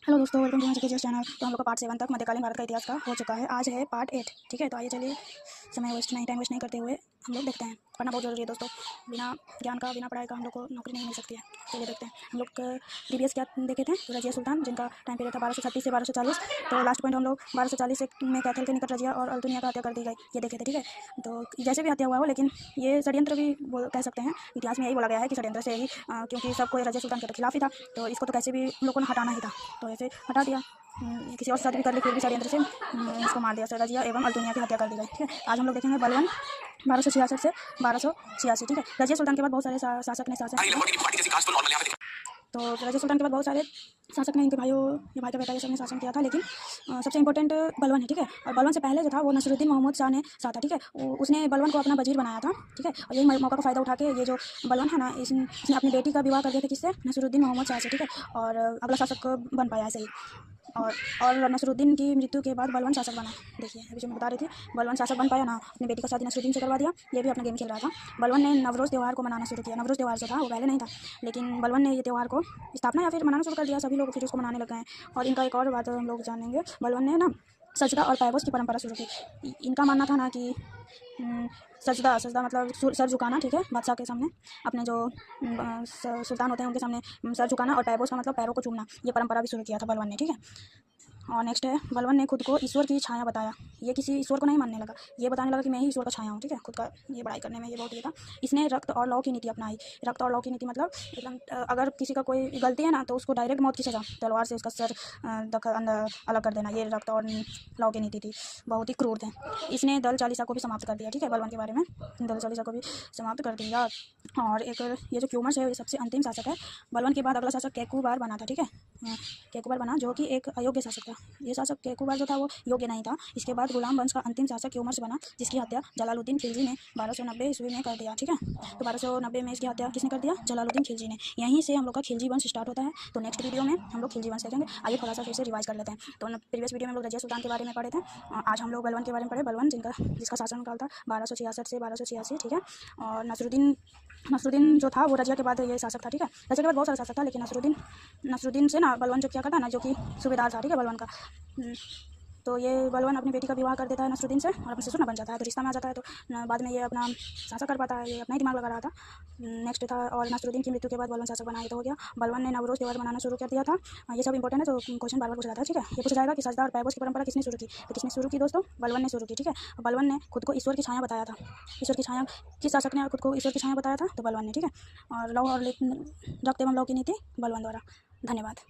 Hello दोस्तों, welcome to my GK channel. तो हम लोग का पार्ट 7 तक मध्यकालीन भारत का इतिहास का हो चुका है। आज है पार्ट 8। ठीक है, तो आइए चलिए टाइम वेस्ट नहीं करते हुए हम लोग देखते हैं। पढ़ना बहुत जरूरी है दोस्तों। बिना ज्ञान का, बिना पढ़ाई का हम लोग को नौकरी नहीं मिल सकती है। चलिए देखते हैं। हम लोग प्रीवियस क्या देखे थे, तो रजिया सुल्तान जिनका टाइम पीरियड था 1236 से 1240। तो लास्ट पॉइंट हम लोग 1240 में कैथल के निकट रजिया और अल्तुनिया का हत्या कर दी गई, ये देखे थे। ठीक है, तो जैसे भी हत्या हुआ हो, लेकिन ये षड्यंत्र भी कह सकते हैं। इतिहास में यही बोला गया है कि षड्यंत्र से ही, क्योंकि सबको रजिया सुल्तान के खिलाफ ही था, तो इसको तो कैसे भी हम लोग को हटाना ही था, तो ऐसे हटा दिया। किसी और साथ भी कर ली, फिर भी षड्यंत्र से इसको मार दिया। रजिया एवं अल्तुनिया की हत्या कर दी गई। ठीक है, आज हम लोग देखेंगे बलवन 1266 से 1286। ठीक है, रजिया सुल्तान के बाद बहुत सारे शासक ने तो रजिया सुल्तान के बाद बहुत सारे शासक ने इनके भाइयों या भाई का बेटा ये सब ने शासन किया था, लेकिन सबसे इंपॉर्टेंट बलवन है। ठीक है, और बलवन से पहले जो था वो नसरुद्दीन मोहम्मद शाह ने शाह था। ठीक है, उसने बलवन को अपना वजीर बनाया था। ठीक है, और यही मौका का फ़ायदा उठा के ये जो बलवन है ना, इसने अपनी बेटी का विवाह कर दिया था, किससे? नसरुद्दीन मोहम्मद शाह से। ठीक है, और अगला शासक बन पाया ऐसे ही। और नसरुद्दीन की मृत्यु के बाद बलवन शासक बना। देखिए, अभी जो मैं बता रही थी, बलवन शासक बन पाया ना, अपनी बेटी का शादी नसरुद्दीन से करवा दिया। ये भी अपना गेम खेल रहा था। बलवन ने नवरोज़ त्यौहार को मनाना शुरू किया। नवरोज़ त्यौहार जो था वो पहले नहीं था, लेकिन बलवन ने ये त्यौहार को स्थापना या फिर मनाना शुरू कर दिया। सभी लोग फिर उसको मनाने लग गए हैं। और इनका एक और बात हम लोग जानेंगे, बलवन ने ना सजदा और पैबोस की परंपरा शुरू की। इनका मानना था ना कि सजदा मतलब सर झुकाना। ठीक है, बादशाह के सामने अपने जो सुल्तान होते हैं उनके सामने सर झुकाना, और पैबोस का मतलब पैरों को चूमना। ये परंपरा भी शुरू किया था बलवन ने। ठीक है, और नेक्स्ट है, बलवन ने खुद को ईश्वर की छाया बताया। ये किसी ईश्वर को नहीं मानने लगा, ये बताने लगा कि मैं ही ईश्वर का छाया हूँ। ठीक है, खुद का ये बड़ाई करने में ये बहुत ये था। इसने रक्त और लौ की नीति अपनाई। रक्त और लौ की नीति मतलब एकदम, अगर किसी का कोई गलती है ना, तो उसको डायरेक्ट मौत की सजा, तलवार से उसका सर अलग कर देना। ये रक्त और लौ की नीति थी, बहुत ही क्रूर थे। इसने दल चालीसा को भी समाप्त कर दिया। ठीक है, बलवन के बारे में दल चालीसा को भी समाप्त कर दिया। और एक ये जो क्यूमर्स है, ये सबसे अंतिम शासक है। बलवन के बाद अगला शासक केकुबार बना था। ठीक है, केकुबार बना, जो कि एक अयोग्य शासक था। ये शासक केकुबार जो था वो योग्य नहीं था। इसके बाद गुलाम वंश का अंतिम शासक क्यूमर्स बना, जिसकी हत्या जलालुद्दीन खिलजी ने 1290 ईस्वी में कर दिया। ठीक है, तो 1290 में इसकी हत्या किसने कर दिया? जलालुद्दीन खिलजी ने। यहीं से हम लोग का खिलजी वंश स्टार्ट होता है। तो नेक्स्ट वीडियो में हम लोग खिलजी वंश देखेंगे। आइए थोड़ा सा फिर से रिवाइज कर लेते हैं। तो प्रीवियस वीडियो में हम लोग रजिया सुल्तान के बारे में पढ़े थे। आज हम लोग बलवन के बारे में पढ़े। बलवन जिसका शासनकाल था 1266 से 1286। ठीक है, और नसरुद्दीन जो था वो रजिया के बाद ये शासक था। ठीक है, रजिया के बाद बहुत सारा शासक था, लेकिन नसरुद्दीन से ना बलवन जो क्या करता है ना, जो कि सूबेदार था। ठीक है, बलवन का। तो ये बलवन अपनी बेटी का विवाह कर देता है नसरुद्दीन से, और अपने ससुर ना बन जाता है, तो रिश्ता में आ जाता है। तो बाद में ये अपना शासक कर पाता है, ये अपना ही दिमाग लगा रहा था। नेक्स्ट था, और नसरुद्दीन की मृत्यु के बाद बलवन शासक बना, ये तो हो गया। बलवन ने नवरोज़ त्यौहार मनाना शुरू कर दिया था। ये सब इंपॉर्टेंट है, तो क्वेश्चन बार बार पूछा जाता है। ठीक है, ये पूछा जाएगा कि सजदा और पैबोस की परंपरा किसने शुरू की? तो किसने शुरू की दोस्तों? बलवन ने शुरू की। ठीक है, बलवन ने खुद को ईश्वर की छाया बताया था। ईश्वर की छाया, किस शासक ने खुद को ईश्वर की छाया बताया था? तो बलवन ने। ठीक है, और लौ और रक्त एवं लौ की नीति बलवन द्वारा। धन्यवाद।